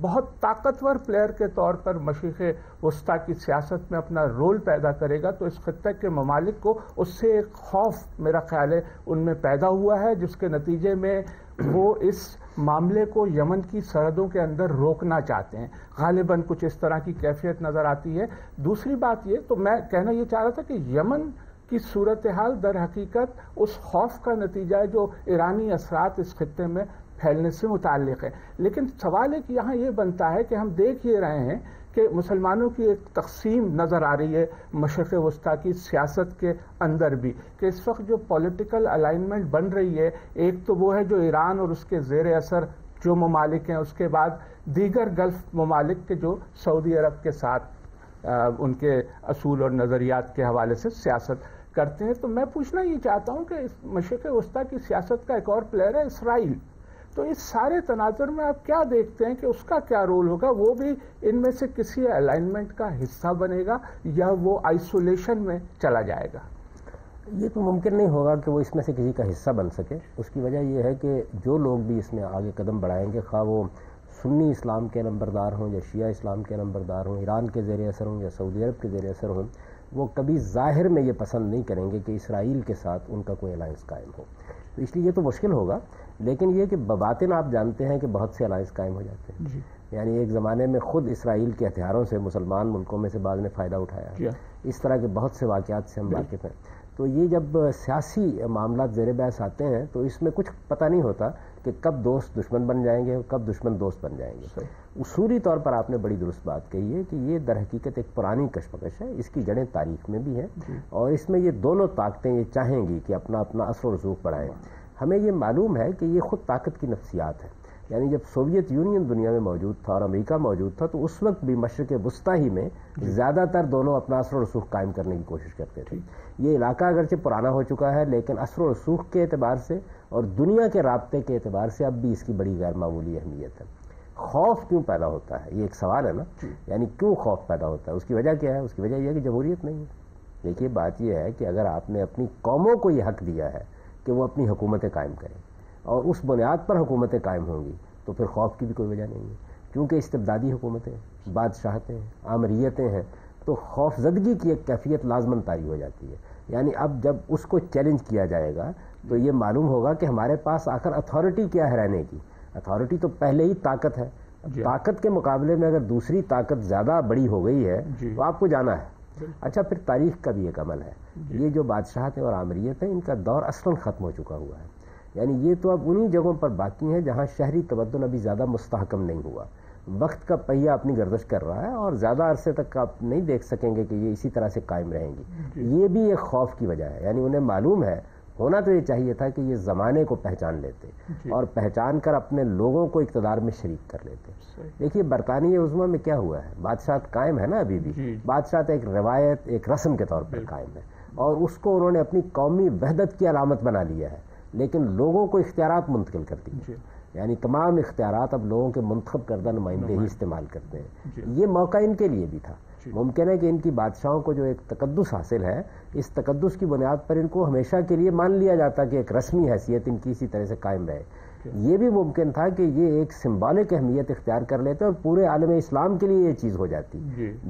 بہت طاقتور پلیئر کے طور پر مشرق وسطیٰ کی سیاست میں اپنا رول پیدا کرے گا، تو اس خطے کے ممالک کو اس سے ایک خوف میرا خیال ہے ان میں پیدا ہوا ہے، جس کے نتیجے میں وہ اس معاملے کو یمن کی سرحدوں کے اندر روکنا چاہتے ہیں۔ غالباً کچھ اس طرح کی کیفیت نظر آتی ہے۔ دوسری بات یہ تو میں کہنا یہ چاہ رہا تھا کہ یمن کی صورتحال در حقیقت اس خوف کا نتیجہ ہے جو ایرانی اثرات اس خطے میں پھیلنے سے متعلق ہے۔ لیکن سوال ایک یہاں یہ بنتا ہے کہ ہم دیکھ یہ رہے ہیں کہ مسلمانوں کی ایک تقسیم نظر آ رہی ہے مشرق وسطیٰ کی سیاست کے اندر بھی، کہ اس وقت جو پولیٹیکل الائنمنٹ بن رہی ہے، ایک تو وہ ہے جو ایران اور اس کے زیر اثر جو ممالک ہیں، اس کے بعد دیگر گلف ممالک کے جو سعودی عرب کے ساتھ ان کے اصول اور نظریات کے حوالے سے سیاست کرتے ہیں۔ تو میں پوچھنا یہ چاہتا ہوں کہ مشرق وسطیٰ کی سیاست کا ایک اور پلیئر ہے اسرائیل۔ تو اس سارے تناظر میں آپ کیا دیکھتے ہیں کہ اس کا کیا رول ہوگا؟ وہ بھی ان میں سے کسی الائنمنٹ کا حصہ بنے گا یا وہ آئسولیشن میں چلا جائے گا؟ یہ تو ممکن نہیں ہوگا کہ وہ اس میں سے کسی کا حصہ بن سکے۔ اس کی وجہ یہ ہے کہ جو لوگ بھی اس میں آگے قدم بڑھائیں گے، خواہ وہ سنی اسلام کے نمبردار ہوں یا شیعہ اسلام کے نمبردار ہوں، ایران کے زیر اثر ہوں یا سعودی عرب کے زیر اثر ہوں، وہ کبھی ظاہر میں یہ پسند نہیں کریں گے کہ اسرائیل کے ساتھ ان کا کوئی الائنس قائم ہو۔ تو اس لیے یہ تو مشکل ہوگا، لیکن یہ کہ بباطن آپ جانتے ہیں کہ بہت سے الائنس قائم ہو جاتے ہیں۔ یعنی ایک زمانے میں خود اسرائیل کے ہتھیاروں سے مسلمان ملکوں میں سے بعض نے فائدہ اٹھایا، اس طرح کے بہت سے واقعات سے ہم واقف ہیں۔ تو یہ جب سیاسی معاملات زیر بحث آتے ہیں تو اس میں کچھ پتہ نہیں ہوتا کہ کب دوست دشمن بن جائیں گے اور کب دشمن دوست بن جائیں گے۔ اصولی طور پر آپ نے بڑی درست بات کہی ہے کہ یہ در حقیقت ایک پرانی کشمکش ہے، اس کی جڑیں تاریخ میں بھی ہیں، اور اس میں یہ دونوں طاقتیں یہ چاہیں گی کہ اپنا اپنا اثر و رسوخ بڑھائیں۔ ہمیں یہ معلوم ہے کہ یہ خود طاقت کی نفسیات ہے۔ یعنی جب سوویت یونین دنیا میں موجود تھا اور امریکہ موجود تھا تو اس وقت بھی مشرق وسطیٰ ہی میں زیادہ تر دونوں اپنا اثر و رسوخ قائم کرنے کی کوشش کرتے تھے۔ یہ علاقہ اگرچہ پرانا ہو چکا ہے، لیکن اثر و رسوخ کے اعتبار سے اور دنیا کے رابطے کے اعتبار سے اب بھی اس کی بڑی غیر معمولی اہمیت ہے۔ خوف کیوں پیدا ہوتا ہے؟ یہ ایک سوال ہے نا، یعنی کیوں خوف پیدا ہوتا ہے؟ اس کی وجہ کیا ہے؟ اس کی وجہ یہ ہے کہ جمہوریت نہیں ہے۔ دیکھیے بات یہ ہے کہ اگر آپ نے اپنی قوموں کو یہ حق دیا ہے کہ وہ اپنی حکومتیں قائم کریں اور اس بنیاد پر حکومتیں قائم ہوں گی، تو پھر خوف کی بھی کوئی وجہ نہیں ہے، کیونکہ استبدادی حکومتیں، بادشاہتیں، آمریتیں ہیں، تو خوف زدگی کی ایک کیفیت لازماً طاری ہو جاتی ہے۔ یعنی اب جب اس کو چیلنج کیا جائے گا تو یہ معلوم ہوگا کہ ہمارے پاس آخر اتھارٹی کیا ہے رہنے کی۔ اتھارٹی تو پہلے ہی طاقت ہے، طاقت کے مقابلے میں اگر دوسری طاقت زیادہ بڑی ہو گئی ہے تو آپ کو جانا ہے۔ اچھا، پھر تاریخ کا بھی ایک عمل ہے، یہ جو بادشاہتیں اور آمریتیں، ان کا دور اصلاً ختم ہو چکا ہوا ہے۔ یعنی یہ تو اب انہی جگہوں پر باقی ہیں جہاں شہری تمدن ابھی زیادہ مستحکم نہیں ہوا، وقت کا پہیہ اپنی گردش کر رہا ہے اور زیادہ عرصے تک آپ نہیں دیکھ سکیں گے کہ یہ اسی طرح سے قائم رہیں گی۔ یہ بھی ایک خوف کی وجہ ہے، یعنی انہیں معلوم ہے، ہونا تو یہ چاہیے تھا کہ یہ زمانے کو پہچان لیتے اور پہچان کر اپنے لوگوں کو اقتدار میں شریک کر لیتے۔ دیکھیے برطانیہ عظمیٰ میں کیا ہوا ہے، بادشاہت قائم ہے نا ابھی بھی، بادشاہت ایک روایت، ایک رسم کے طور پر قائم ہے، اور اس کو انہوں نے اپنی قومی وحدت کی علامت بنا لیا ہے، لیکن لوگوں کو اختیارات منتقل کر دی۔ یعنی تمام اختیارات اب لوگوں کے منتخب کردہ نمائندے ہی استعمال کرتے ہیں۔ یہ موقع ان کے لیے بھی تھا۔ ممکن ہے کہ ان کی بادشاہوں کو جو ایک تقدس حاصل ہے، اس تقدس کی بنیاد پر ان کو ہمیشہ کے لیے مان لیا جاتا کہ ایک رسمی حیثیت ان کی اسی طرح سے قائم رہے۔ یہ بھی ممکن تھا کہ یہ ایک سمبولک اہمیت اختیار کر لیتے اور پورے عالم اسلام کے لیے یہ چیز ہو جاتی،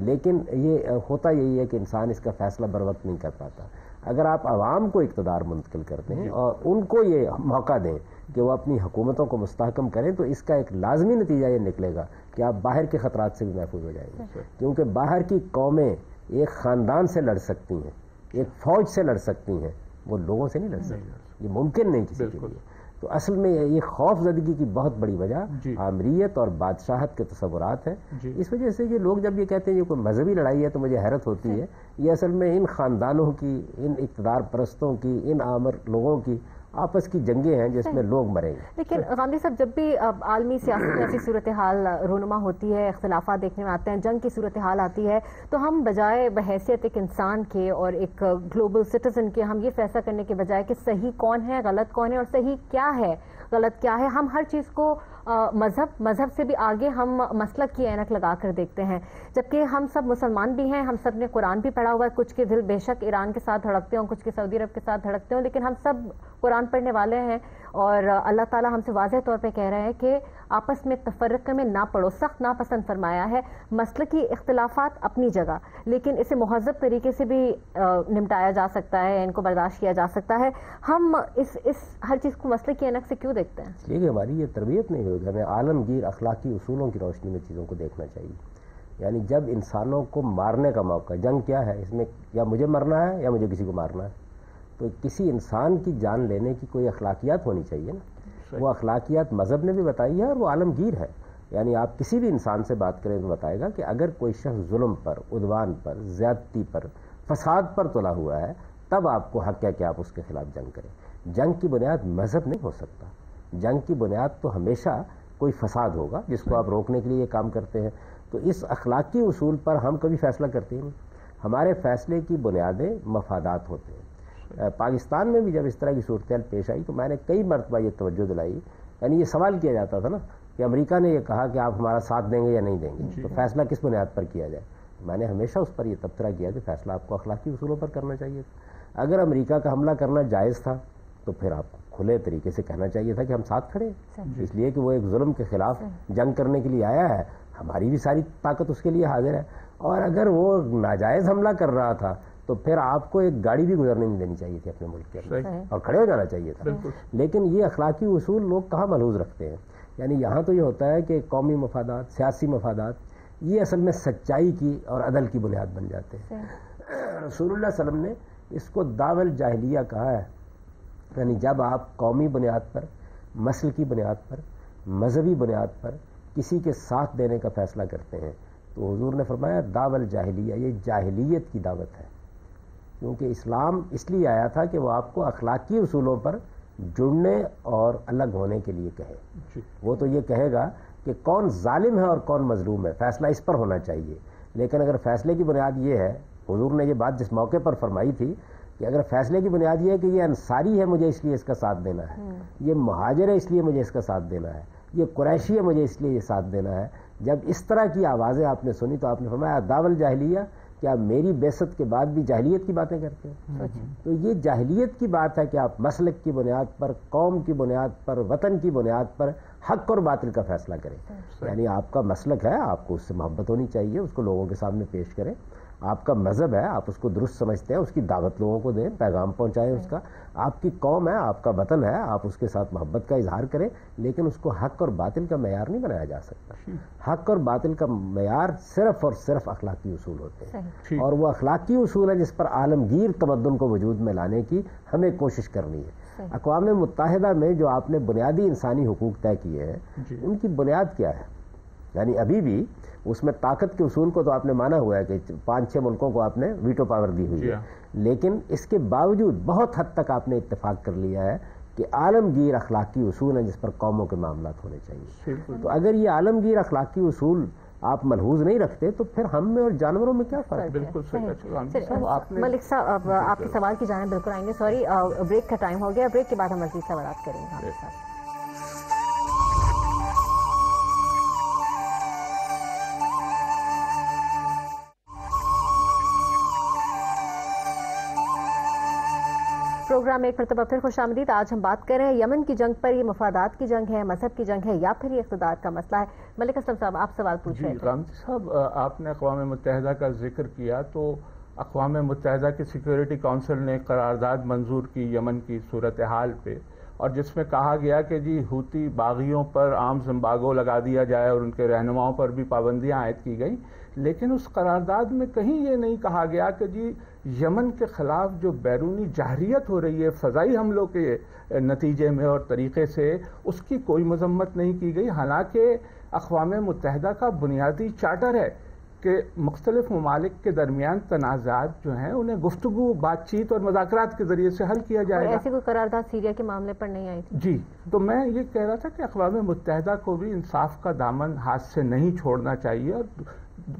لیکن یہ ہوتا یہی ہے کہ انسان اس کا فیصلہ بر وقت نہیں کر پاتا۔ اگر آپ عوام کو اقتدار منتقل کرتے ہیں اور ان کو یہ موقع دیں کہ وہ اپنی حکومتوں کو مستحکم کریں، تو اس کا ایک لازمی نتیجہ یہ نکلے گا کہ آپ باہر کے خطرات سے بھی محفوظ ہو جائیں گے، کیونکہ باہر کی قومیں ایک خاندان سے لڑ سکتی ہیں، ایک فوج سے لڑ سکتی ہیں، وہ لوگوں سے نہیں لڑ سکتی، یہ ممکن نہیں کسی کے لیے۔ تو اصل میں یہ خوف زدگی کی بہت بڑی وجہ آمریت اور بادشاہت کے تصورات ہیں۔ اس وجہ سے یہ لوگ جب یہ کہتے ہیں یہ کوئی مذہبی لڑائی ہے تو مجھے حیرت ہوتی ہے، یہ اصل میں ان خاندانوں کی، ان اقتدار پرستوں کی، ان آمر لوگوں کی آپس کی جنگیں ہیں جس میں لوگ مریں گے۔ لیکن غامدی صاحب، جب بھی عالمی سیاست میں ایسی صورتحال رونما ہوتی ہے، اختلافات دیکھنے میں آتے ہیں، جنگ کی صورتحال آتی ہے، تو ہم بجائے بحیثیت ایک انسان کے اور ایک گلوبل سٹیزن کے ہم یہ فیصلہ کرنے کے بجائے کہ صحیح کون ہے، غلط کون ہے اور صحیح کیا ہے، غلط کیا ہے، ہم ہر چیز کو مذہب سے بھی آگے ہم مسلک کی اینک لگا کر دیکھتے ہیں، جبکہ ہم سب مسلمان بھی ہیں، ہم سب نے قرآن بھی پڑھا ہوا ہے، کچھ کے دل بے شک ایران کے ساتھ دھڑکتے ہوں، کچھ کے سعودی عرب کے ساتھ دھڑکتے ہوں، لیکن ہم سب قرآن پڑھنے والے ہیں اور اللہ تعالیٰ ہم سے واضح طور پہ کہہ رہے ہیں کہ آپس میں تفرقے میں نہ پڑو، سخت ناپسند فرمایا ہے. مسلکی اختلافات اپنی جگہ، لیکن اسے مہذب طریقے سے بھی نمٹایا جا سکتا ہے، ان کو برداشت کیا جا سکتا ہے. ہم اس ہر چیز کو مسلک کی عینک سے کیوں دیکھتے ہیں؟ اس لیے کہ ہماری یہ تربیت نہیں ہوگی. ہمیں عالمگیر اخلاقی اصولوں کی روشنی میں چیزوں کو دیکھنا چاہیے. یعنی جب انسانوں کو مارنے کا موقع، جنگ کیا ہے، اس میں یا مجھے مرنا ہے یا مجھے کسی کو مارنا ہے، تو کسی انسان کی جان لینے کی کوئی اخلاقیات ہونی چاہیے نا. وہ اخلاقیات مذہب نے بھی بتائی ہے اور وہ عالمگیر ہے. یعنی آپ کسی بھی انسان سے بات کریں تو بتائے گا کہ اگر کوئی شخص ظلم پر، عدوان پر، زیادتی پر، فساد پر تلا ہوا ہے، تب آپ کو حق ہے کہ آپ اس کے خلاف جنگ کریں. جنگ کی بنیاد مذہب نہیں ہو سکتا. جنگ کی بنیاد تو ہمیشہ کوئی فساد ہوگا جس کو آپ روکنے کے لیے یہ کام کرتے ہیں. تو اس اخلاقی اصول پر ہم کبھی فیصلہ کرتے ہیں نہیں. ہمارے فیصلے کی بنیادیں مفادات ہوتے ہیں. پاکستان میں بھی جب اس طرح کی صورتحال پیش آئی تو میں نے کئی مرتبہ یہ توجہ دلائی. یعنی یہ سوال کیا جاتا تھا نا کہ امریکہ نے یہ کہا کہ آپ ہمارا ساتھ دیں گے یا نہیں دیں گے، تو فیصلہ کس بنیاد پر کیا جائے. میں نے ہمیشہ اس پر یہ تبصرہ کیا کہ فیصلہ آپ کو اخلاقی اصولوں پر کرنا چاہیے تھا. اگر امریکہ کا حملہ کرنا جائز تھا تو پھر آپ کو کھلے طریقے سے کہنا چاہیے تھا کہ ہم ساتھ کھڑے ہیں، اس لیے کہ وہ ایک ظلم کے خلاف جنگ کرنے کے لیے آیا ہے. ہماری بھی ساری طاقت اس کے لیے حاضر ہے. اور اگر وہ ناجائز حملہ کر رہا تھا تو پھر آپ کو ایک گاڑی بھی گزرنے نہیں دینی چاہیے تھی اپنے ملک کے اندر اور کھڑے ہو جانا چاہیے تھا. لیکن یہ اخلاقی اصول لوگ کہاں ملحوظ رکھتے ہیں. یعنی یہاں تو یہ ہوتا ہے کہ قومی مفادات، سیاسی مفادات، یہ اصل میں سچائی کی اور عدل کی بنیاد بن جاتے ہیں. رسول اللہ صلی اللہ علیہ وسلم نے اس کو دعوی الجاہلیہ کہا ہے. یعنی جب آپ قومی بنیاد پر، مسلکی بنیاد پر، مذہبی بنیاد پر کسی کے ساتھ دینے کا فیصلہ کرتے ہیں تو حضور نے فرمایا دعوی الجاہلیہ، یہ جاہلیت کی دعوت ہے. کیونکہ اسلام اس لیے آیا تھا کہ وہ آپ کو اخلاقی اصولوں پر جڑنے اور الگ ہونے کے لیے کہے. وہ تو یہ کہے گا کہ کون ظالم ہے اور کون مظلوم ہے، فیصلہ اس پر ہونا چاہیے. لیکن اگر فیصلے کی بنیاد یہ ہے، حضور نے یہ بات جس موقع پر فرمائی تھی کہ اگر فیصلے کی بنیاد یہ ہے کہ یہ انصاری ہے مجھے اس لیے اس کا ساتھ دینا ہے، یہ مہاجر ہے اس لیے مجھے اس کا ساتھ دینا ہے، یہ قریشی ہے مجھے اس لیے یہ ساتھ دینا ہے، جب اس طرح کی آوازیں آپ نے سنی تو آپ نے فرمایا دعوی الجاہلیہ، کہ آپ میری بعثت کے بعد بھی جاہلیت کی باتیں کرتے ہیں. تو یہ جاہلیت کی بات ہے کہ آپ مسلک کی بنیاد پر، قوم کی بنیاد پر، وطن کی بنیاد پر حق اور باطل کا فیصلہ کریں. یعنی آپ کا مسلک ہے، آپ کو اس سے محبت ہونی چاہیے، اس کو لوگوں کے سامنے پیش کریں. آپ کا مذہب ہے، آپ اس کو درست سمجھتے ہیں، اس کی دعوت لوگوں کو دیں، پیغام پہنچائیں اس کا. آپ کی قوم ہے، آپ کا وطن ہے، آپ اس کے ساتھ محبت کا اظہار کریں. لیکن اس کو حق اور باطل کا معیار نہیں بنایا جا سکتا. حق اور باطل کا معیار صرف اور صرف اخلاقی اصول ہوتے ہیں، اور وہ اخلاقی اصول ہے جس پر عالمگیر تمدن کو وجود میں لانے کی ہمیں کوشش کرنی ہے. اقوام متحدہ میں جو آپ نے بنیادی انسانی حقوق طے کیے ہیں، ان کی بنیاد کیا ہے؟ یعنی ابھی بھی اس میں طاقت کے اصول کو تو آپ نے مانا ہوا ہے کہ 5-6 ملکوں کو آپ نے ویٹو پاور دی ہوئی ہے. لیکن اس کے باوجود بہت حد تک آپ نے اتفاق کر لیا ہے کہ عالمگیر اخلاقی اصول ہیں جس پر قوموں کے معاملات ہونے چاہیے. تو اگر یہ عالمگیر اخلاقی اصول آپ ملحوظ نہیں رکھتے تو پھر ہم میں اور جانوروں میں کیا فرق ہے؟ بالکل صحیح. ملک صاحب آپ کے سوال کی جانب بالکل آئیں گے. سوری، بریک کا ٹائم ہو گیا. بریک کے بعد ہم مزید سوالات کریں گے. پروگرام ایک مرتبہ پھر خوش آمدید. آج ہم بات کر رہے ہیں یمن کی جنگ پر. یہ مفادات کی جنگ ہے، مذہب کی جنگ ہے، یا پھر یہ اقتدار کا مسئلہ ہے؟ ملک اسلم صاحب آپ سوال پوچھ رہے تھے. رامجی صاحب، آپ نے اقوام متحدہ کا ذکر کیا تو اقوام متحدہ کی سیکیورٹی کونسل نے قرارداد منظور کی یمن کی صورتحال پہ، اور جس میں کہا گیا کہ جی ہوتی باغیوں پر آرمز امبارگو لگا دیا جائے اور ان کے رہنماؤں پر بھی پابندیاں عائد کی گئیں. لیکن اس قرارداد میں کہیں یہ نہیں کہا گیا کہ جی یمن کے خلاف جو بیرونی جارحیت ہو رہی ہے فضائی حملوں کے نتیجے میں اور طریقے سے، اس کی کوئی مذمت نہیں کی گئی. حالانکہ اقوام متحدہ کا بنیادی چارٹر ہے کہ مختلف ممالک کے درمیان تنازعات جو ہیں انہیں گفتگو، بات چیت اور مذاکرات کے ذریعے سے حل کیا جائے گا. ایسی کوئی قرارداد سیریا کے معاملے پر نہیں آئی تھی؟ جی، تو میں یہ کہہ رہا تھا کہ اقوام متحدہ کو بھی انصاف کا دامن ہاتھ سے نہیں چھوڑنا چاہیے اور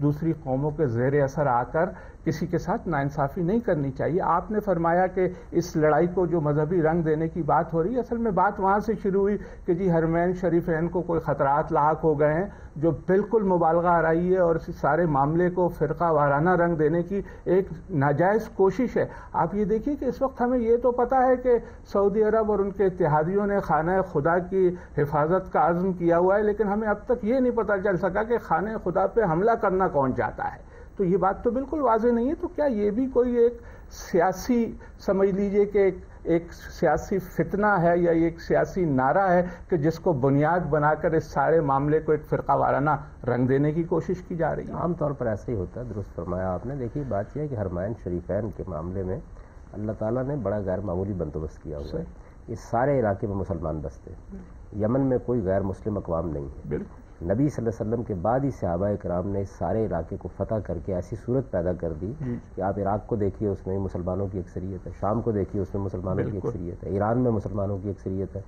دوسری قوموں کے زیر اثر آ کر کسی کے ساتھ ناانصافی نہیں کرنی چاہیے. آپ نے فرمایا کہ اس لڑائی کو جو مذہبی رنگ دینے کی بات ہو رہی ہے، اصل میں بات وہاں سے شروع ہوئی کہ جی حرمین شریفین کو کوئی خطرات لاحق ہو گئے ہیں، جو بالکل مبالغہ آ رہی ہے اور اس سارے معاملے کو فرقہ وارانہ رنگ دینے کی ایک ناجائز کوشش ہے. آپ یہ دیکھیے کہ اس وقت ہمیں یہ تو پتہ ہے کہ سعودی عرب اور ان کے اتحادیوں نے خانہ خدا کی حفاظت کا عزم کیا ہوا ہے، لیکن ہمیں اب تک یہ نہیں پتہ چل سکا کہ خانہ خدا پہ حملہ کرنا کون چاہتا ہے. تو یہ بات تو بالکل واضح نہیں ہے. تو کیا یہ بھی کوئی ایک سیاسی سمجھ لیجئے کہ ایک سیاسی فتنہ ہے یا ایک سیاسی نعرہ ہے کہ جس کو بنیاد بنا کر اس سارے معاملے کو ایک فرقہ وارانہ رنگ دینے کی کوشش کی جا رہی ہے؟ عام طور پر ایسا ہی ہوتا ہے. درست فرمایا آپ نے. دیکھیے بات یہ ہے کہ حرمین شریفین کے معاملے میں اللہ تعالیٰ نے بڑا غیر معمولی بندوبست کیا ہوا ہے. اس سارے علاقے میں مسلمان بستے ہیں. یمن میں کوئی غیر مسلم اقوام نہیں ہے. بالکل. نبی صلی اللہ علیہ وسلم کے بعد ہی صحابہ کرام نے اس سارے علاقے کو فتح کر کے ایسی صورت پیدا کر دی کہ آپ عراق کو دیکھیے، اس میں مسلمانوں کی اکثریت ہے. شام کو دیکھیے، اس میں مسلمانوں کی اکثریت ہے. ایران میں مسلمانوں کی اکثریت ہے.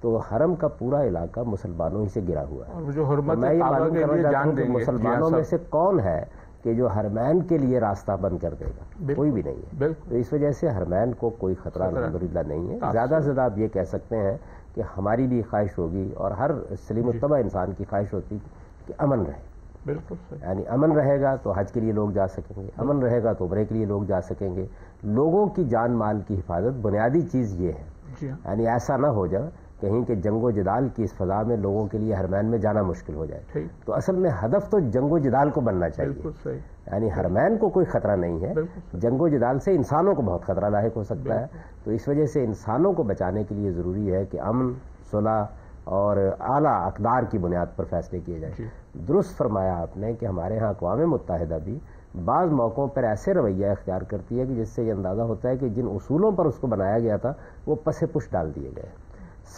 تو حرم کا پورا علاقہ مسلمانوں ہی سے گرا ہوا ہے. اور جو حرمت میں یہ معلوم کرنا چاہتا ہوں کہ مسلمانوں میں سے کون ہے کہ جو حرمین کے لیے راستہ بند کر دے گا؟ کوئی بھی نہیں ہے. تو اس وجہ سے حرمین کو کوئی خطرہ الحمدللہ نہیں ہے. زیادہ سے زیادہ آپ یہ کہہ سکتے ہیں کہ ہماری بھی خواہش ہوگی اور ہر سلیم الطبع انسان کی خواہش ہوتی کہ امن رہے. بالکل صحیح. یعنی امن رہے گا تو حج کے لیے لوگ جا سکیں گے، امن رہے گا تو عمرے کے لیے لوگ جا سکیں گے. لوگوں کی جان مال کی حفاظت بنیادی چیز یہ ہے. یعنی ایسا نہ ہو جائے کہیں کہ جنگ و جدال کی اس فضا میں لوگوں کے لیے حرمین میں جانا مشکل ہو جائے. تو اصل میں ہدف تو جنگ و جدال کو بننا چاہیے. یعنی حرمین کو کوئی خطرہ نہیں ہے. جنگ و جدال سے انسانوں کو بہت خطرہ لاحق ہو سکتا ہے. تو اس وجہ سے انسانوں کو بچانے کے لیے ضروری ہے کہ امن، صلح اور اعلیٰ اقدار کی بنیاد پر فیصلے کیے جائیں. درست فرمایا آپ نے کہ ہمارے ہاں اقوام متحدہ بھی بعض موقعوں پر ایسے رویہ اختیار کرتی ہے کہ جس سے یہ اندازہ ہوتا ہے کہ جن اصولوں پر اس کو بنایا گیا تھا وہ پس پش ڈال دیے گئے.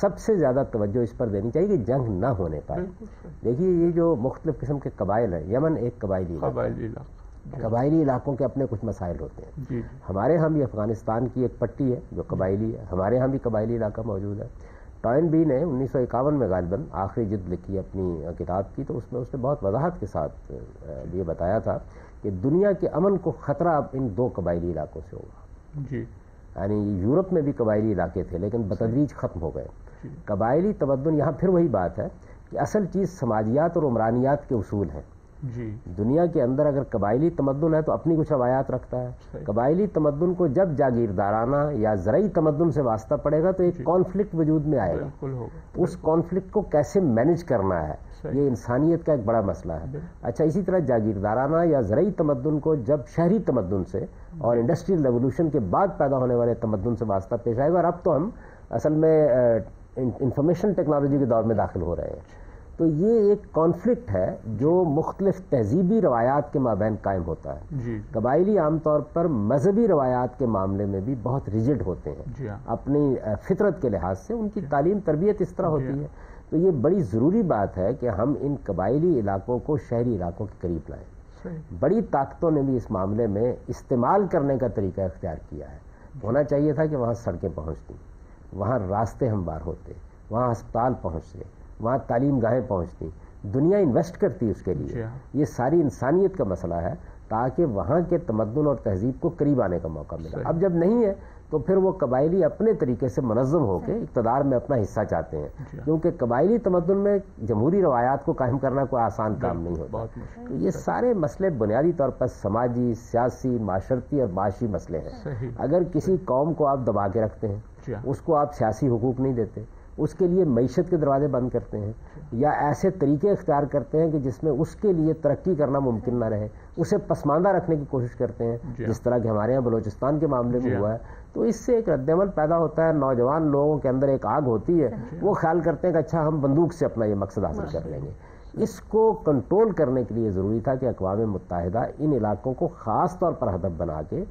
سب سے زیادہ توجہ اس پر دینی چاہیے کہ جنگ نہ ہونے پائے. دیکھیے یہ جو مختلف قسم کے قبائل ہیں، یمن ایک قبائلی علاقوں کے اپنے کچھ مسائل ہوتے ہیں. ہمارے ہاں بھی افغانستان کی ایک پٹی ہے جو قبائلی ہے، ہمارے ہاں بھی قبائلی علاقہ موجود ہے. ٹوائن بی نے 1951 میں غالباً آخری جلد لکھی اپنی کتاب کی، تو اس میں اس نے بہت وضاحت کے ساتھ یہ بتایا تھا کہ دنیا کے امن کو خطرہ اب ان دو قبائلی علاقوں سے ہوگا. یعنی یورپ میں بھی قبائلی علاقے تھے لیکن بتدریج ختم ہو گئے. قبائلی تمدن یہاں پھر وہی بات ہے کہ اصل چیز سماجیات اور عمرانیات کے اصول ہیں. دنیا کے اندر اگر قبائلی تمدن ہے تو اپنی کچھ روایات رکھتا ہے. قبائلی تمدن کو جب جاگیردارانہ یا زرعی تمدن سے واسطہ پڑے گا تو ایک کانفلکٹ وجود میں آئے گا. اس کانفلکٹ کو کیسے مینج کرنا ہے یہ انسانیت کا ایک بڑا مسئلہ ہے. اچھا، اسی طرح جاگیردارانہ یا زرعی تمدن کو جب شہری تمدن سے اور انڈسٹریل ریولوشن کے بعد پیدا ہونے والے تمدن سے واسطہ پیش آئے گا. اور اب تو ہم اصل میں انفارمیشن ٹیکنالوجی کے دور میں داخل ہو رہے ہیں. تو یہ ایک کانفلکٹ ہے جو مختلف تہذیبی روایات کے مابین قائم ہوتا ہے. قبائلی عام طور پر مذہبی روایات کے معاملے میں بھی بہت ریجڈ ہوتے ہیں. اپنی فطرت کے لحاظ سے ان کی تعلیم تربیت اس طرح ہوتی ہے. تو یہ بڑی ضروری بات ہے کہ ہم ان قبائلی علاقوں کو شہری علاقوں کے قریب لائیں. بڑی طاقتوں نے بھی اس معاملے میں استعمال کرنے کا طریقہ اختیار کیا ہے. ہونا چاہیے تھا کہ وہاں سڑکیں پہنچتی، وہاں راستے ہموار ہوتے، وہاں ہسپتال پہنچتے، وہاں تعلیم گاہیں پہنچتی، دنیا انویسٹ کرتی اس کے لیے. یہ ساری انسانیت کا مسئلہ ہے تاکہ وہاں کے تمدن اور تہذیب کو قریب آنے کا موقع ملا. اب جب نہیں ہے تو پھر وہ قبائلی اپنے طریقے سے منظم ہو کے اقتدار میں اپنا حصہ چاہتے ہیں. کیونکہ قبائلی تمدن میں جمہوری روایات کو قائم کرنا کوئی آسان کام نہیں ہوتا. تو یہ سارے مسئلے بنیادی طور پر سماجی، سیاسی، معاشرتی اور معاشی مسئلے ہیں. اگر کسی قوم کو آپ دبا کے رکھتے ہیں، اس کو آپ سیاسی حقوق نہیں دیتے، اس کے لیے معیشت کے دروازے بند کرتے ہیں یا ایسے طریقے اختیار کرتے ہیں کہ جس میں اس کے لیے ترقی کرنا ممکن نہ رہے، اسے پسماندہ رکھنے کی کوشش کرتے ہیں، جس طرح کہ ہمارے یہاں بلوچستان کے معاملے میں ہوا ہے، تو اس سے ایک رد عمل پیدا ہوتا ہے. نوجوان لوگوں کے اندر ایک آگ ہوتی ہے، وہ خیال کرتے ہیں کہ اچھا ہم بندوق سے اپنا یہ مقصد حاصل کر لیں گے. اس کو کنٹرول کرنے کے لیے ضروری تھا کہ اقوام متحدہ ان علاقوں کو خاص طور پر ہدف بنا کے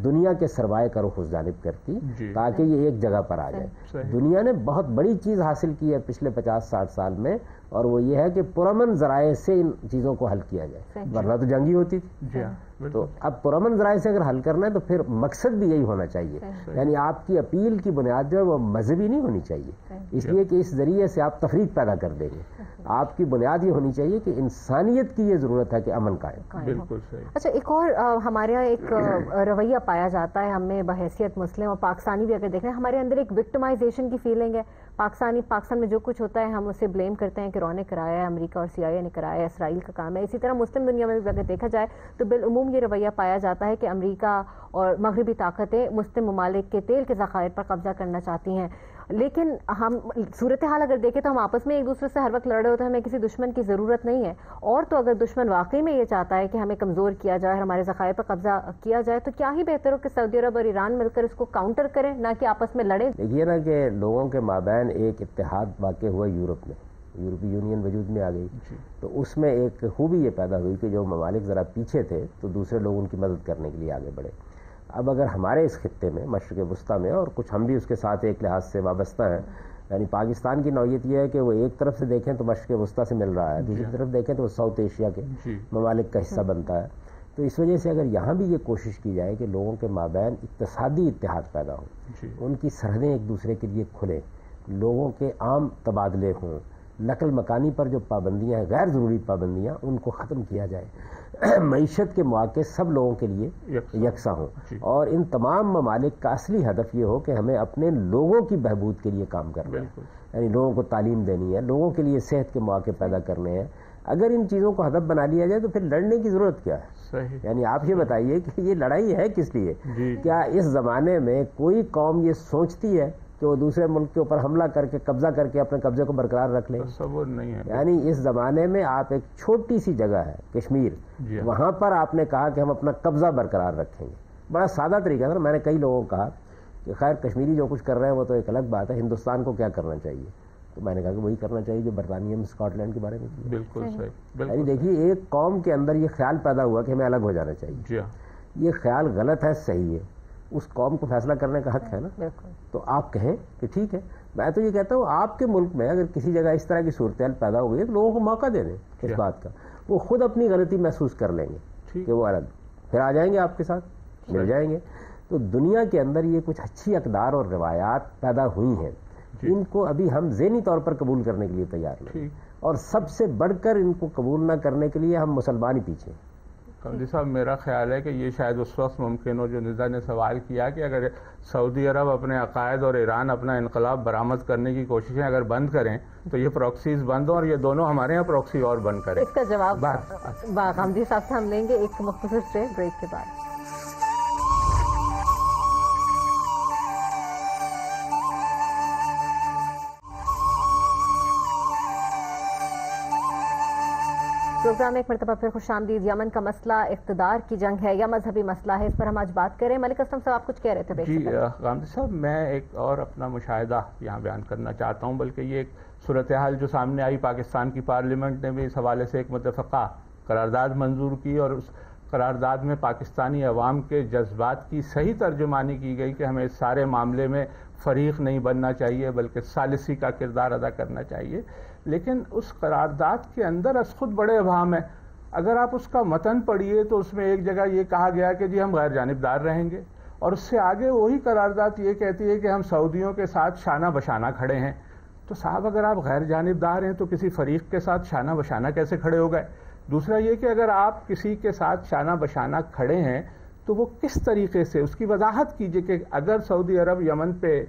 دنیا کے سرمایہ کا رخ اس جانب کرتی تاکہ یہ ایک جگہ پر آ جائے. دنیا نے بہت بڑی چیز حاصل کی ہے پچھلے 50-60 سال میں، اور وہ یہ ہے کہ پرامن ذرائع سے ان چیزوں کو حل کیا جائے، ورنہ تو جنگ ہی ہوتی تھی. تو اب پرامن ذرائع سے اگر حل کرنا ہے تو پھر مقصد بھی یہی ہونا چاہیے، یعنی آپ کی اپیل کی بنیاد جو ہے وہ مذہبی نہیں ہونی چاہیے، اس لیے کہ اس ذریعے سے آپ تفریق پیدا کر دیں گے۔ آپ کی بنیاد یہ ہونی چاہیے کہ انسانیت کی یہ ضرورت ہے کہ امن قائم۔ بالکل صحیح۔ اچھا، ایک اور ہمارے یہاں ایک رویہ پایا جاتا ہے، ہمیں بحیثیت مسلم اور پاکستانی بھی اگر دیکھیں، ہمارے اندر ایک وکٹمائزیشن کی فیلنگ ہے۔ پاکستان میں جو کچھ ہوتا ہے ہم اسے بلیم کرتے ہیں کہ انہوں نے کرایا ہے، امریکہ اور CIA نے کرایا ہے، اسرائیل کا کام ہے۔ اسی طرح مسلم دنیا میں بھی اگر دیکھا جائے تو بالعموم یہ رویہ پایا جاتا ہے کہ امریکہ اور مغربی طاقتیں مسلم ممالک کے تیل کے ذخائر پر قبضہ کرنا چاہتی ہیں، لیکن ہم صورتحال اگر دیکھیں تو ہم آپس میں ایک دوسرے سے ہر وقت لڑ رہے ہوتے ہیں، ہمیں کسی دشمن کی ضرورت نہیں ہے۔ اور تو اگر دشمن واقعی میں یہ چاہتا ہے کہ ہمیں کمزور کیا جائے، ہمارے ذخائر پر قبضہ کیا جائے، تو کیا ہی بہتر ہو کہ سعودی عرب اور ایران مل کر اس کو کاؤنٹر کریں، نہ کہ آپس میں لڑیں۔ دیکھیے نا کہ لوگوں کے مابین ایک اتحاد واقع ہوا یورپ میں، یورپی یونین وجود میں آ گئی، تو اس میں ایک خوبی یہ پیدا ہوئی کہ جو ممالک ذرا پیچھے تھے تو دوسرے لوگ ان کی مدد کرنے کے لیے آگے بڑھے۔ اب اگر ہمارے اس خطے میں مشرق وسطیٰ میں، اور کچھ ہم بھی اس کے ساتھ ایک لحاظ سے وابستہ ہیں، یعنی پاکستان کی نوعیت یہ ہے کہ وہ ایک طرف سے دیکھیں تو مشرق وسطیٰ سے مل رہا ہے، دوسری طرف دیکھیں تو وہ ساؤتھ ایشیا کے ممالک کا حصہ بنتا ہے، تو اس وجہ سے اگر یہاں بھی یہ کوشش کی جائے کہ لوگوں کے مابین اقتصادی اتحاد پیدا ہو، ان کی سرحدیں ایک دوسرے کے لیے کھلیں، لوگوں کے عام تبادلے ہوں، نقل مکانی پر جو پابندیاں ہیں، غیر ضروری پابندیاں، ان کو ختم کیا جائے، معیشت کے مواقع سب لوگوں کے لیے یکساں ہوں، اور ان تمام ممالک کا اصلی ہدف یہ ہو کہ ہمیں اپنے لوگوں کی بہبود کے لیے کام کرنا ہے، یعنی لوگوں کو تعلیم دینی ہے، لوگوں کے لیے صحت کے مواقع پیدا کرنے ہیں۔ اگر ان چیزوں کو ہدف بنا لیا جائے تو پھر لڑنے کی ضرورت کیا ہے؟ یعنی آپ یہ بتائیے کہ یہ لڑائی ہے کس لیے؟ کیا اس زمانے میں کوئی قوم یہ سوچتی ہے کہ وہ دوسرے ملک کے اوپر حملہ کر کے قبضہ کر کے اپنے قبضے کو برقرار رکھ لیں؟ تصور نہیں ہے۔ یعنی اس زمانے میں آپ ایک چھوٹی سی جگہ ہے کشمیر، وہاں پر آپ نے کہا کہ ہم اپنا قبضہ برقرار رکھیں گے۔ بڑا سادہ طریقہ ہے، میں نے کئی لوگوں کو کہا کہ خیر کشمیری جو کچھ کر رہے ہیں وہ تو ایک الگ بات ہے، ہندوستان کو کیا کرنا چاہیے؟ تو میں نے کہا کہ وہی کرنا چاہیے جو برطانیہ میں اسکاٹ لینڈ کے بارے میں کیا۔ بالکل صحیح۔ یعنی دیکھیے ایک قوم کے اندر یہ خیال پیدا ہوا کہ ہمیں الگ ہو جانا چاہیے، یہ خیال غلط ہے، صحیح ہے، اس قوم کو فیصلہ کرنے کا حق ہے نا، تو آپ کہیں کہ ٹھیک ہے۔ میں تو یہ کہتا ہوں آپ کے ملک میں اگر کسی جگہ اس طرح کی صورتحال پیدا ہو گئی ہے تو لوگوں کو موقع دے دیں اس بات کا، وہ خود اپنی غلطی محسوس کر لیں گے کہ وہ الگ پھر آ جائیں گے، آپ کے ساتھ مل جائیں گے۔ تو دنیا کے اندر یہ کچھ اچھی اقدار اور روایات پیدا ہوئی ہیں، ان کو ابھی ہم ذہنی طور پر قبول کرنے کے لیے تیار نہیں، اور سب سے بڑھ کر ان کو قبول نہ کرنے کے لیے ہم مسلمان ہی پیچھے۔ قمری صاحب، میرا خیال ہے کہ یہ شاید اس وقت ممکن ہو جو ندا نے سوال کیا کہ اگر سعودی عرب اپنے عقائد اور ایران اپنا انقلاب برآمد کرنے کی کوششیں اگر بند کریں تو یہ پروکسیز بند ہوں، اور یہ دونوں ہمارے یہاں پروکسی اور بند کریں۔ اس کا جواب قمری صاحب سے ہم لیں گے ایک مختصر سے بریک کے بعد۔ پروگرام ایک مرتبہ پھر خوش آمدید۔ یمن کا مسئلہ اقتدار کی جنگ ہے یا مذہبی مسئلہ ہے، اس پر ہم آج بات کریں۔ ملک اسلم صاحب آپ کچھ کہہ رہے تھے؟ جی غامدی صاحب، میں ایک اور اپنا مشاہدہ یہاں بیان کرنا چاہتا ہوں، بلکہ یہ ایک صورتحال جو سامنے آئی، پاکستان کی پارلیمنٹ نے بھی اس حوالے سے ایک متفقہ قرارداد منظور کی، اور اس قرارداد میں پاکستانی عوام کے جذبات کی صحیح ترجمانی کی گئی کہ ہمیں اس سارے معاملے میں فریق نہیں بننا چاہیے بلکہ ثالثی کا کردار ادا کرنا چاہیے۔ لیکن اس قرارداد کے اندر از خود بڑے ابہام ہیں۔ اگر آپ اس کا متن پڑھیے تو اس میں ایک جگہ یہ کہا گیا کہ جی ہم غیر جانبدار رہیں گے، اور اس سے آگے وہی قرارداد یہ کہتی ہے کہ ہم سعودیوں کے ساتھ شانہ بشانہ کھڑے ہیں۔ تو صاحب اگر آپ غیر جانبدار ہیں تو کسی فریق کے ساتھ شانہ بشانہ کیسے کھڑے ہو گئے؟ دوسرا یہ کہ اگر آپ کسی کے ساتھ شانہ بشانہ کھڑے ہیں تو وہ کس طریقے سے، اس کی وضاحت کیجئے کہ اگر سعودی عرب یمن پہ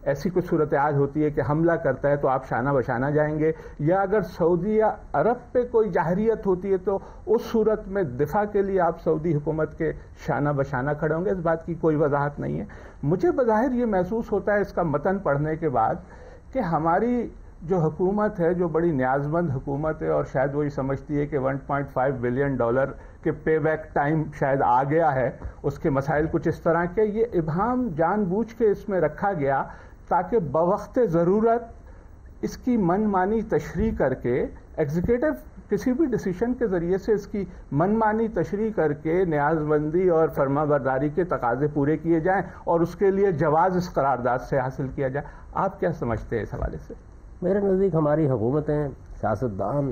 ایسی کوئی صورتحال ہوتی ہے کہ حملہ کرتا ہے تو آپ شانہ بشانہ جائیں گے، یا اگر سعودی عرب پہ کوئی جاہریت ہوتی ہے تو اس صورت میں دفاع کے لیے آپ سعودی حکومت کے شانہ بشانہ کھڑے ہوں گے؟ اس بات کی کوئی وضاحت نہیں ہے۔ مجھے بظاہر یہ محسوس ہوتا ہے اس کا متن پڑھنے کے بعد کہ ہماری جو حکومت ہے، جو بڑی نیاز مند حکومت ہے، اور شاید وہی سمجھتی ہے کہ $1.5 بلین کے پے بیک ٹائم شاید آ گیا ہے، اس کے مسائل کچھ اس طرح کے، یہ ابہام جان بوجھ کے اس میں رکھا گیا تاکہ بوقت ضرورت اس کی من مانی تشریح کر کے، ایگزیکٹو کسی بھی ڈیسیشن کے ذریعے سے اس کی من مانی تشریح کر کے نیاز مندی اور فرما برداری کے تقاضے پورے کیے جائیں اور اس کے لیے جواز اس قرارداد سے حاصل کیا جائے۔ آپ کیا سمجھتے ہیں اس حوالے سے؟ میرے نزدیک ہماری حکومتیں، سیاستدان،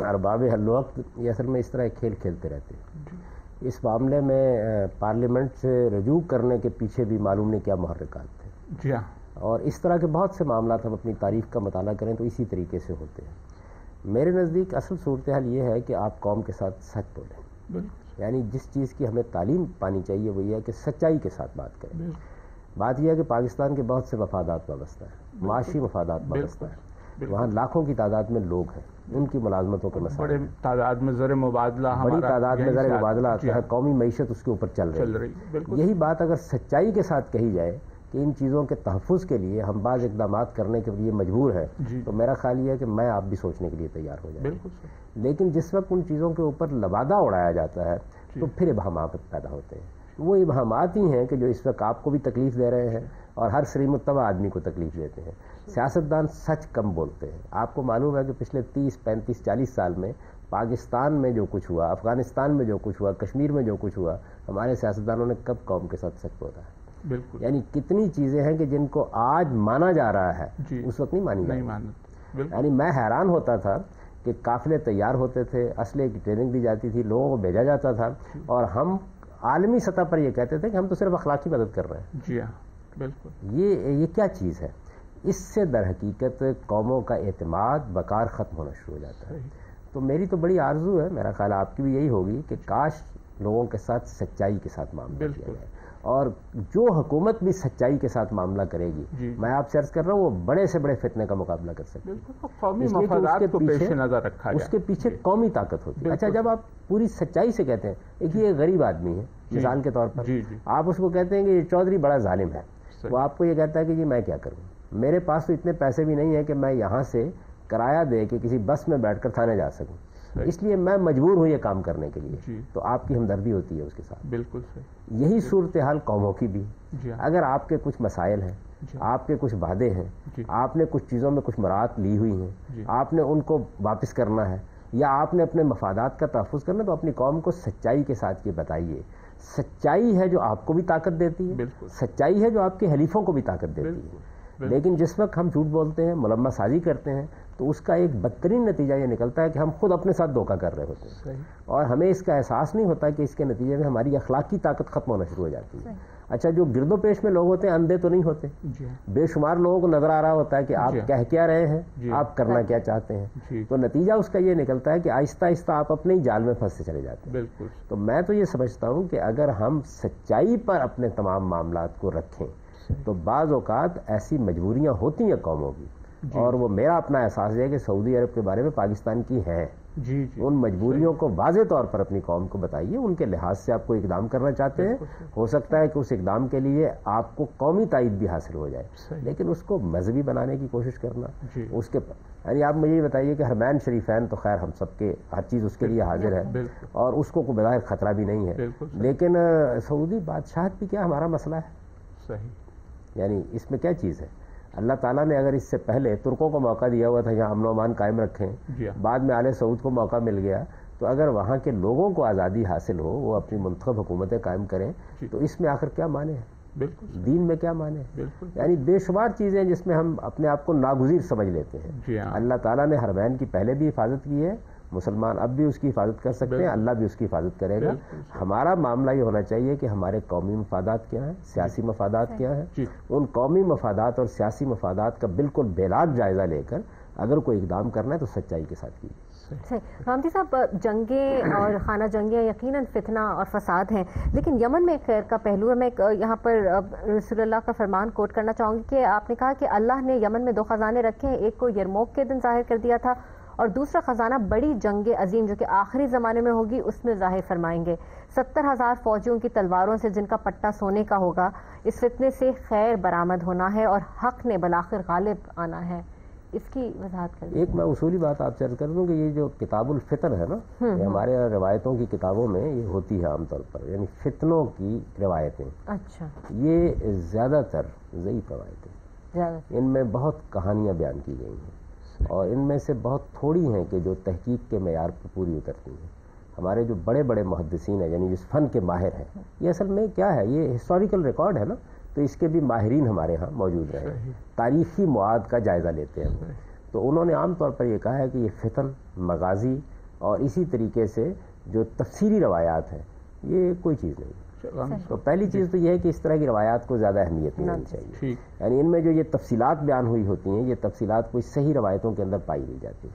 ارباب حل وقت یہ اصل میں اس طرح ایک کھیل کھیلتے رہتے ہیں۔ اس معاملے میں پارلیمنٹ سے رجوع کرنے کے پیچھے بھی معلوم نہیں کیا محرکات تھے. جی ہاں. اور اس طرح کے بہت سے معاملات ہم اپنی تاریخ کا مطالعہ کریں تو اسی طریقے سے ہوتے ہیں. میرے نزدیک اصل صورتحال یہ ہے کہ آپ قوم کے ساتھ سچ بولیں. بالکل. یعنی جس چیز کی ہمیں تعلیم پانی چاہیے وہ یہ ہے کہ سچائی کے ساتھ بات کریں. بات یہ ہے کہ پاکستان کے بہت سے مفادات وابستہ ہیں, معاشی مفادات وابستہ ہیں. وہاں لاکھوں کی تعداد میں لوگ ہیں, ان کی ملازمتوں کے مسائل, بڑے تعداد میں زر مبادلہ, بڑی تعداد میں زر مبادلہ آتا ہے, قومی معیشت اس کے اوپر چل رہی ہے. یہی بات اگر سچائی کے ساتھ کہی جائے کہ ان چیزوں کے تحفظ کے لیے ہم بعض اقدامات کرنے کے لیے مجبور ہیں, تو میرا خیال یہ ہے کہ میں آپ بھی سوچنے کے لیے تیار ہو جائیں. لیکن جس وقت ان چیزوں کے اوپر لبادہ اڑایا جاتا ہے تو پھر ابہامات پیدا ہوتے ہیں. وہ ابہامات ہی ہیں کہ جو اس وقت آپ کو بھی تکلیف دے رہے ہیں اور ہر سری متبع آدمی کو تکلیف دیتے ہیں. سیاستدان سچ کم بولتے ہیں. آپ کو معلوم ہے کہ پچھلے 30, 35, 40 سال میں پاکستان میں جو کچھ ہوا, افغانستان میں جو کچھ ہوا, کشمیر میں جو کچھ ہوا, ہمارے سیاستدانوں نے کب قوم کے ساتھ سچ بولا ہے؟ بالکل. یعنی کتنی چیزیں ہیں کہ جن کو آج مانا جا رہا ہے اس وقت نہیں مانی جاتی. یعنی میں حیران ہوتا تھا کہ قافلے تیار ہوتے تھے, اسلحے کی ٹریننگ دی جاتی تھی, لوگوں کو بھیجا جاتا تھا, اور ہم عالمی سطح پر یہ کہتے تھے کہ ہم تو صرف اخلاقی مدد کر رہے ہیں. جی ہاں, بالکل. یہ کیا چیز ہے؟ اس سے در حقیقت قوموں کا اعتماد وقار ختم ہونا شروع ہو جاتا ہے. تو میری تو بڑی آرزو ہے, میرا خیال آپ کی بھی یہی ہوگی کہ کاش لوگوں کے ساتھ سچائی کے ساتھ معاملہ کیا جائے, اور جو حکومت بھی سچائی کے ساتھ معاملہ کرے گی, میں آپ سے عرض کر رہا ہوں, وہ بڑے سے بڑے فتنے کا مقابلہ کر سکتے ہیں. قومی مفادات کو پیش نظر رکھا جائے, اس کے پیچھے قومی طاقت ہوتی ہے. اچھا, جب آپ پوری سچائی سے کہتے ہیں, ایک یہ غریب آدمی ہے مثال کے طور پر, آپ اس کو کہتے ہیں کہ یہ چودھری بڑا ظالم ہے, وہ آپ کو یہ کہتا ہے کہ جی میں کیا کروں, میرے پاس تو اتنے پیسے بھی نہیں ہیں کہ میں یہاں سے کرایہ دے کے کسی بس میں بیٹھ کر تھانے جا سکوں, اس لیے میں مجبور ہوں یہ کام کرنے کے لیے. تو آپ کی ہمدردی ہوتی ہے اس کے ساتھ. بالکل صحیح. یہی صورتحال قوموں کی بھی. اگر آپ کے کچھ مسائل ہیں, آپ کے کچھ وعدے ہیں, آپ نے کچھ چیزوں میں کچھ مراعات لی ہوئی ہیں, آپ نے ان کو واپس کرنا ہے, یا آپ نے اپنے مفادات کا تحفظ کرنا, تو اپنی قوم کو سچائی کے ساتھ یہ بتائیے. سچائی ہے جو آپ کو بھی طاقت دیتی ہے, سچائی ہے جو آپ کے حلیفوں کو بھی طاقت دیتی ہے. لیکن جس وقت ہم جھوٹ بولتے ہیں, ملمہ سازی کرتے ہیں, تو اس کا ایک بدترین نتیجہ یہ نکلتا ہے کہ ہم خود اپنے ساتھ دھوکہ کر رہے ہوتے ہیں, اور ہمیں اس کا احساس نہیں ہوتا کہ اس کے نتیجے میں ہماری اخلاقی طاقت ختم ہونا شروع ہو جاتی ہے. اچھا, جو گرد و پیش میں لوگ ہوتے ہیں اندھے تو نہیں ہوتے, بے شمار لوگوں کو نظر آ رہا ہوتا ہے کہ آپ کہہ کیا رہے ہیں, آپ کرنا کیا چاہتے ہیں. تو نتیجہ اس کا یہ نکلتا ہے کہ آہستہ آہستہ آپ اپنے ہی جال میں پھنستے چلے جاتے ہیں. تو میں تو یہ سمجھتا ہوں کہ اگر ہم سچائی پر اپنے تمام معاملات کو رکھیں تو بعض اوقات ایسی مجبوریاں ہوتی ہیں قوموں کی, اور وہ میرا اپنا احساس ہے کہ سعودی عرب کے بارے میں پاکستان کی ہیں. ان مجبوریوں کو واضح طور پر اپنی قوم کو بتائیے. ان کے لحاظ سے آپ کو اقدام کرنا چاہتے ہیں, ہو سکتا ہے کہ اس اقدام کے لیے آپ کو قومی تائید بھی حاصل ہو جائے, لیکن اس کو مذہبی بنانے کی کوشش کرنا, اس کے یعنی آپ مجھے یہ بتائیے کہ حرمین شریفین تو خیر ہم سب کے ہر چیز اس کے لیے حاضر ہے, اور اس کو کوئی بظاہر خطرہ بھی نہیں ہے, لیکن سعودی بادشاہت بھی کیا ہمارا مسئلہ ہے؟ صحیح. یعنی اس میں کیا چیز ہے؟ اللہ تعالیٰ نے اگر اس سے پہلے ترکوں کو موقع دیا ہوا تھا یہاں امن و امان قائم رکھیں, بعد میں آل سعود کو موقع مل گیا, تو اگر وہاں کے لوگوں کو آزادی حاصل ہو, وہ اپنی منتخب حکومتیں قائم کریں, تو اس میں آخر کیا مانے ہیں؟ دین میں کیا مانے ہیں؟ یعنی بے شمار چیزیں جس میں ہم اپنے آپ کو ناگزیر سمجھ لیتے ہیں. اللہ تعالیٰ نے حرمین کی پہلے بھی حفاظت کی ہے, مسلمان اب بھی اس کی حفاظت کر سکتے ہیں, اللہ بھی اس کی حفاظت کرے گا. ہمارا معاملہ یہ ہونا چاہیے کہ ہمارے قومی مفادات کیا ہیں, سیاسی مفادات کیا ہیں, ان قومی مفادات اور سیاسی مفادات کا بالکل بیلاگ جائزہ لے کر اگر کوئی اقدام کرنا ہے تو سچائی کے ساتھ کیجیے. رامتی صاحب, جنگیں اور خانہ جنگیں یقیناً فتنہ اور فساد ہیں, لیکن یمن میں خیر کا پہلو ہے. میں یہاں پر رسول اللہ کا فرمان کوٹ کرنا چاہوں گی کہ آپ نے کہا کہ اللہ نے یمن میں 2 خزانے رکھے ہیں, ایک کو یرموک کے دن ظاہر کر دیا تھا, اور دوسرا خزانہ بڑی جنگ عظیم جو کہ آخری زمانے میں ہوگی اس میں ظاہر فرمائیں گے. 70,000 فوجیوں کی تلواروں سے جن کا پٹا سونے کا ہوگا. اس فتنے سے خیر برآمد ہونا ہے اور حق نے بالآخر غالب آنا ہے. اس کی وضاحت کر دیں. ایک میں اصولی بات آپ سے عرض کر دوں کہ یہ جو کتاب الفتن ہے نا, یہ ہمارے روایتوں کی کتابوں میں یہ ہوتی ہے عام طور پر, یعنی فتنوں کی روایتیں. اچھا. یہ زیادہ تر ضعیف روایتیں, ان میں بہت کہانیاں بیان کی گئی ہیں, اور ان میں سے بہت تھوڑی ہیں کہ جو تحقیق کے معیار پر پوری اترتی ہیں. ہمارے جو بڑے بڑے محدثین ہیں, یعنی جس فن کے ماہر ہیں, یہ اصل میں کیا ہے, یہ ہسٹوریکل ریکارڈ ہے نا, تو اس کے بھی ماہرین ہمارے ہاں موجود رہے ہیں, تاریخی مواد کا جائزہ لیتے ہیں. تو انہوں نے عام طور پر یہ کہا ہے کہ یہ فتن, مغازی اور اسی طریقے سے جو تفسیری روایات ہیں یہ کوئی چیز نہیں. تو پہلی چیز تو یہ ہے کہ اس طرح کی روایات کو زیادہ اہمیت نہیں دینی چاہیے. یعنی ان میں جو یہ تفصیلات بیان ہوئی ہوتی ہیں یہ تفصیلات کوئی صحیح روایتوں کے اندر پائی نہیں جاتی.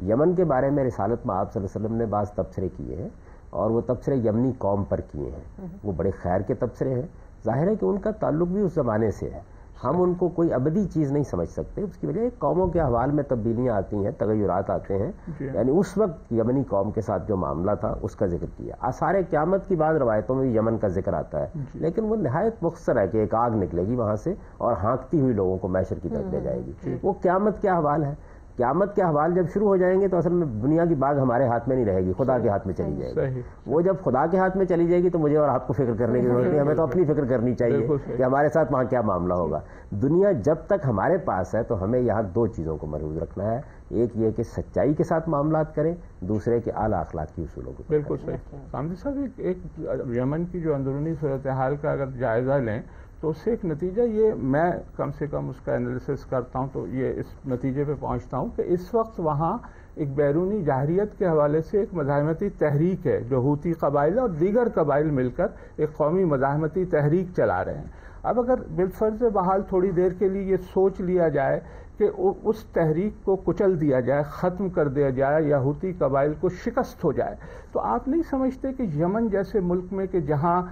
یمن کے بارے میں رسالت میں آپ صلی اللہ علیہ وسلم نے بعض تبصرے کیے ہیں اور وہ تبصرے یمنی قوم پر کیے ہیں. وہ بڑے خیر کے تبصرے ہیں. ظاہر ہے کہ ان کا تعلق بھی اس زمانے سے ہے. ہم ان کو کوئی ابدی چیز نہیں سمجھ سکتے. اس کی وجہ قوموں کے احوال میں تبدیلیاں آتی ہیں, تغیرات آتے ہیں. یعنی اس وقت یمنی قوم کے ساتھ جو معاملہ تھا اس کا ذکر کیا. آثار قیامت کی بعض روایتوں میں یمن کا ذکر آتا ہے, لیکن وہ نہایت مختصر ہے کہ ایک آگ نکلے گی وہاں سے اور ہانکتی ہوئی لوگوں کو محشر کی طرف لے جائے گی. وہ قیامت کے احوال ہے. قیامت کے احوال جب شروع ہو جائیں گے تو اصل میں دنیا کی باغ ہمارے ہاتھ میں نہیں رہے گی, خدا کے ہاتھ میں چلی جائے گی. وہ جب خدا کے ہاتھ میں چلی جائے گی تو مجھے اور آپ کو فکر کرنے کی ضرورت نہیں, ہمیں تو اپنی فکر کرنی چاہیے کہ ہمارے ساتھ وہاں کیا معاملہ ہوگا. دنیا جب تک ہمارے پاس ہے تو ہمیں یہاں دو چیزوں کو محفوظ رکھنا ہے. ایک یہ کہ سچائی کے ساتھ معاملات کریں, دوسرے کہ اعلیٰ اخلاقی اصولوں کو. بالکل صحیح. سامنے صاحب ایک یمن کی جو اندرونی صورتحال کا اگر جائزہ لیں تو اس سے ایک نتیجہ یہ, میں کم سے کم اس کا انالیسس کرتا ہوں تو یہ اس نتیجے پہ پہنچتا ہوں کہ اس وقت وہاں ایک بیرونی جاہریت کے حوالے سے ایک مزاحمتی تحریک ہے جو حوثی قبائل اور دیگر قبائل مل کر ایک قومی مزاحمتی تحریک چلا رہے ہیں. اب اگر بالفرض بحال تھوڑی دیر کے لیے یہ سوچ لیا جائے کہ اس تحریک کو کچل دیا جائے, ختم کر دیا جائے یا حوثی قبائل کو شکست ہو جائے, تو آپ نہیں سمجھتے کہ یمن جیسے ملک میں کہ جہاں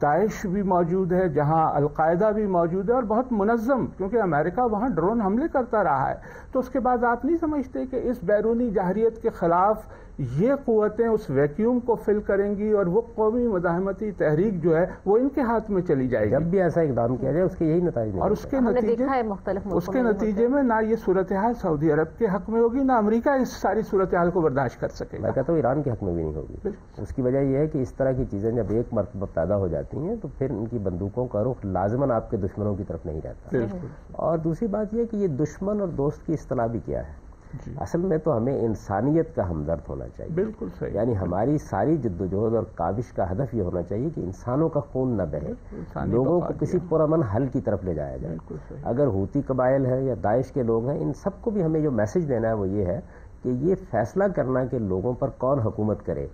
داعش بھی موجود ہے, جہاں القاعدہ بھی موجود ہے اور بہت منظم, کیونکہ امریکہ وہاں ڈرون حملے کرتا رہا ہے, تو اس کے بعد آپ نہیں سمجھتے کہ اس بیرونی جاہریت کے خلاف یہ قوتیں اس ویکیوم کو فل کریں گی اور وہ قومی مزاحمتی تحریک جو ہے وہ ان کے ہاتھ میں چلی جائے گی. جب بھی ایسا اقدام کیا جائے اس کے یہی نتائج اور اس کے نتیجے میں نہ یہ صورتحال سعودی عرب کے حق میں ہوگی, نہ امریکہ اس ساری صورتحال کو برداشت کر سکے. میں کہتا ہوں ایران کے حق میں بھی نہیں ہوگی. اس کی وجہ یہ ہے کہ اس طرح کی چیزیں جب ایک مرتبہ پیدا ہو جاتی ہیں تو پھر ان کی بندوقوں کا رخ لازماً آپ کے دشمنوں کی طرف نہیں رہتا. اور دوسری بات یہ کہ یہ دشمن اور دوست کی اصطلاح بھی کیا ہے. اصل میں تو ہمیں انسانیت کا ہمدرد ہونا چاہیے. بالکل صحیح. یعنی ہماری ساری جدوجہد اور کاوش کا ہدف یہ ہونا چاہیے کہ انسانوں کا خون نہ بہے, لوگوں کو کسی پرامن حل کی طرف لے جایا جائے. اگر حوثی قبائل ہے یا داعش کے لوگ ہیں, ان سب کو بھی ہمیں جو میسج دینا ہے وہ یہ ہے کہ یہ فیصلہ کرنا کہ لوگوں پر کون حکومت کرے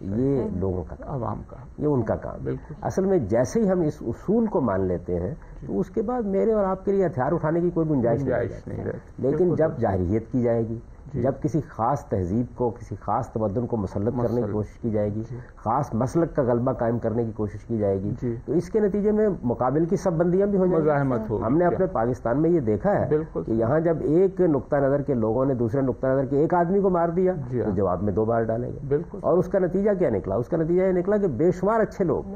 یہ لوگوں کا کام, عوام کا, یہ ان کا کام. اصل میں جیسے ہی ہم اس اصول کو مان لیتے ہیں تو اس کے بعد میرے اور آپ کے لیے ہتھیار اٹھانے کی کوئی گنجائش نہیں رہتی. لیکن جب جاہریت کی جائے گی, جب کسی خاص تہذیب کو, کسی خاص تمدن کو مسلط کرنے کی کوشش کی جائے گی, خاص مسلک کا غلبہ قائم کرنے کی کوشش کی جائے گی, تو اس کے نتیجے میں مقابل کی سب بندیاں بھی ہو جائیں گی. ہم نے اپنے پاکستان میں یہ دیکھا ہے کہ یہاں جب ایک نقطہ نظر کے لوگوں نے دوسرے نقطہ نظر کے ایک آدمی کو مار دیا تو جواب میں 2 بار ڈالے گئے. اور اس کا نتیجہ کیا نکلا؟ اس کا نتیجہ یہ نکلا کہ بے شمار اچھے لوگ,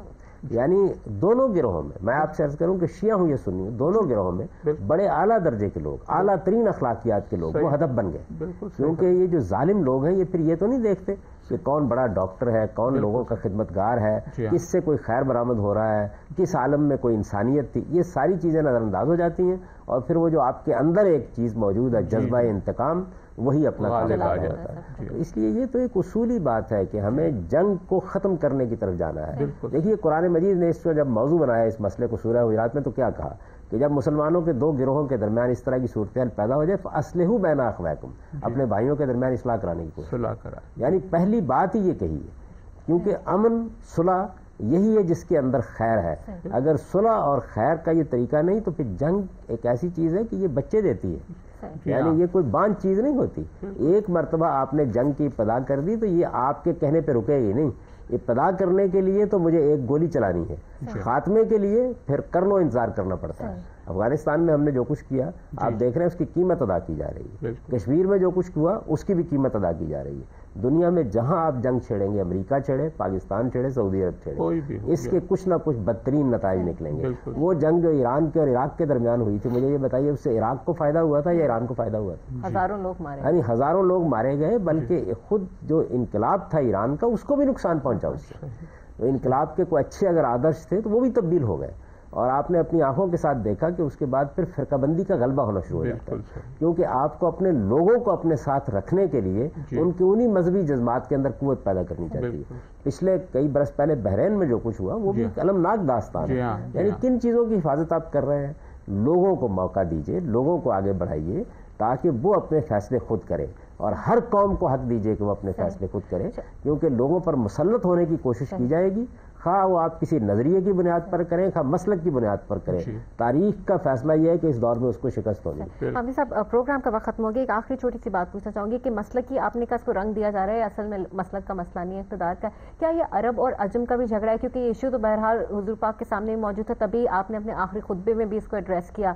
یعنی دونوں گروہوں میں آپ سے عرض کروں کہ شیعہ ہوں یا سنی ہوں, دونوں گروہوں میں بڑے اعلیٰ درجے کے لوگ, اعلیٰ ترین اخلاقیات کے لوگ وہ ہدف بن گئے. کیونکہ یہ جو ظالم لوگ ہیں یہ پھر یہ تو نہیں دیکھتے کہ کون بڑا ڈاکٹر ہے, کون لوگوں کا خدمت گار ہے, کس سے کوئی خیر برآمد ہو رہا ہے, کس عالم میں کوئی انسانیت تھی. یہ ساری چیزیں نظر انداز ہو جاتی ہیں اور پھر وہ جو آپ کے اندر ایک چیز موجود ہے, جذبہ انتقام, وہی اپنا کام کر رہا ہوتا ہے. اس لیے یہ تو ایک اصولی بات ہے کہ ہمیں جنگ کو ختم کرنے کی طرف جانا ہے. دیکھیے قرآن مجید نے اس کو جب موضوع بنایا اس مسئلے کو سورہ حجرات میں تو کیا کہا کہ جب مسلمانوں کے 2 گروہوں کے درمیان اس طرح کی صورتحال پیدا ہو جائے فاصلحوا بین اخویکم, اپنے بھائیوں کے درمیان اصلاح کرانے کی کوشش. یعنی پہلی بات ہی یہ کہی ہے, کیونکہ امن صلح یہی ہے جس کے اندر خیر ہے. اگر صلح اور خیر کا یہ طریقہ نہیں تو پھر جنگ ایک ایسی چیز ہے کہ یہ بچے دیتی ہے. یعنی یہ کوئی باندھ چیز نہیں ہوتی. ایک مرتبہ آپ نے جنگ کی ابتدا کر دی تو یہ آپ کے کہنے پہ رکے گی نہیں. ابتدا کرنے کے لیے تو مجھے ایک گولی چلانی ہے, خاتمے کے لیے پھر کرنو انتظار کرنا پڑتا ہے. افغانستان میں ہم نے جو کچھ کیا آپ دیکھ رہے ہیں اس کی قیمت ادا کی جا رہی ہے. کشمیر میں جو کچھ ہوا اس کی بھی قیمت ادا کی جا رہی ہے. دنیا میں جہاں آپ جنگ چھیڑیں گے, امریکہ چھیڑے, پاکستان چھیڑے, سعودی عرب چھیڑے, اس کے کچھ نہ کچھ بدترین نتائج نکلیں گے. وہ جنگ جو ایران کے اور عراق کے درمیان ہوئی تھی, مجھے یہ بتائیے اس سے عراق کو فائدہ ہوا تھا یا ایران کو فائدہ ہوا تھا؟ ہزاروں لوگ مارے, یعنی ہزاروں لوگ مارے گئے, بلکہ خود جو انقلاب تھا ایران کا اس کو بھی نقصان پہنچا. اس سے انقلاب کے کوئی اچھے اگر آدرش تھے تو وہ بھی تبدیل ہو گئے. اور آپ نے اپنی آنکھوں کے ساتھ دیکھا کہ اس کے بعد پھر فرقہ بندی کا غلبہ ہونا شروع ہو جاتا ہے, کیونکہ آپ کو اپنے لوگوں کو اپنے ساتھ رکھنے کے لیے ان کے انہی مذہبی جذبات کے اندر قوت پیدا کرنی چاہیے. پچھلے کئی برس پہلے بحرین میں جو کچھ ہوا وہ بھی ایک المناک داستان ہے. یعنی کن چیزوں کی حفاظت آپ کر رہے ہیں؟ لوگوں کو موقع دیجئے, لوگوں کو آگے بڑھائیے تاکہ وہ اپنے فیصلے خود کرے, اور ہر قوم کو حق دیجئے کہ وہ اپنے فیصلے خود کرے, کیونکہ لوگوں پر مسلط ہونے کی کوشش کی جائے گی, خواہ وہ آپ کسی نظریے کی بنیاد پر کریں خواہ مسلک کی بنیاد پر کریں، تاریخ کا فیصلہ یہ ہے کہ اس دور میں اس کو شکست ہونی۔ حامد صاحب، پروگرام کا وقت ختم ہو گیا، ایک آخری چھوٹی سی بات پوچھنا چاہوں گی کہ مسلک کی آپ نے کہا اس کو رنگ دیا جا رہا ہے، اصل میں مسلک کا مسئلہ نہیں ہے، اقتدار کا، کیا یہ عرب اور عجم کا بھی جھگڑا ہے؟ کیونکہ یہ ایشو تو بہرحال حضور پاک کے سامنے موجود تھا، تبھی آپ نے اپنے آخری خطبے میں بھی اس کو ایڈریس کیا۔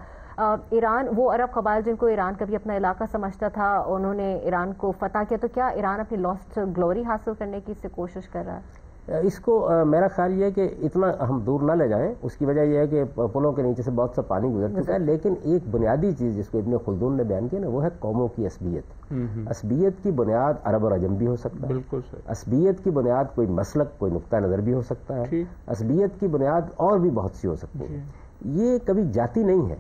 ایران، وہ عرب قبائل جن کو ایران کبھی اپنا علاقہ سمجھتا تھا، انہوں نے ایران کو فتح کیا، تو کیا ایران اپنی لاسٹ گلوری حاصل کرنے کی اس سے کوشش کر رہا ہے؟ اس کو میرا خیال یہ ہے کہ اتنا ہم دور نہ لے جائیں، اس کی وجہ یہ ہے کہ پلوں کے نیچے سے بہت سا پانی گزر چکا ہے، لیکن ایک بنیادی چیز جس کو ابن خلدون نے بیان کیا نا، وہ ہے قوموں کی عصبیت۔ عصبیت کی بنیاد عرب اور عجم بھی ہو سکتا ہے، بالکل صحیح۔ عصبیت کی بنیاد کوئی مسلک، کوئی نقطہ نظر بھی ہو سکتا ہے، عصبیت کی بنیاد اور بھی بہت سی ہو سکتی ہے۔ یہ کبھی جاتی نہیں ہے۔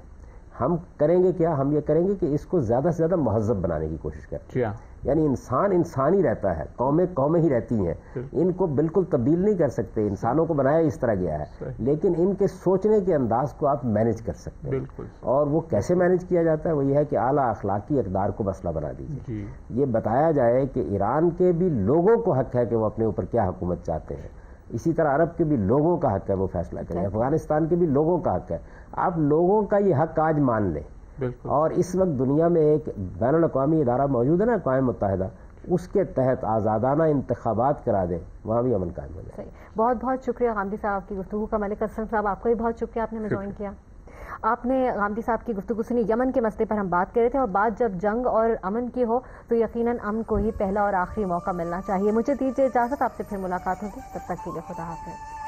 ہم کریں گے کیا؟ ہم یہ کریں گے کہ اس کو زیادہ سے زیادہ مہذب بنانے کی کوشش کریں، یعنی انسان انسان ہی رہتا ہے، قومیں قومیں ہی رہتی ہیں، ان کو بالکل تبدیل نہیں کر سکتے، انسانوں کو بنایا اس طرح گیا ہے، لیکن ان کے سوچنے کے انداز کو آپ مینج کر سکتے ہیں۔ اور وہ کیسے مینج کیا جاتا ہے؟ وہ یہ ہے کہ اعلیٰ اخلاقی اقدار کو مسئلہ بنا دیجیے، یہ بتایا جائے کہ ایران کے بھی لوگوں کو حق ہے کہ وہ اپنے اوپر کیا حکومت چاہتے ہیں، اسی طرح عرب کے بھی لوگوں کا حق ہے وہ فیصلہ کریں، افغانستان کے بھی لوگوں کا حق ہے۔ آپ لوگوں کا یہ حق آج مان لیں، اور اس وقت دنیا میں ایک بین الاقوامی ادارہ موجود ہے نا، اقوام متحدہ، اس کے تحت آزادانہ انتخابات کرا دیں، وہاں بھی امن قائم ہو جائے۔ بہت بہت شکریہ غامدی صاحب آپ کی گفتگو کا۔ ملک اسلم صاحب، آپ کا بھی بہت شکریہ، آپ نے ہمیں جوائن کیا۔ آپ نے غامدی صاحب کی گفتگو سنی، یمن کے مسئلے پر ہم بات کر رہے تھے، اور بات جب جنگ اور امن کی ہو تو یقیناً امن کو ہی پہلا اور آخری موقع ملنا چاہیے۔ مجھے دیجیے اجازت، آپ سے پھر ملاقات ہوگی، تب تک کے لیے خدا حافظ۔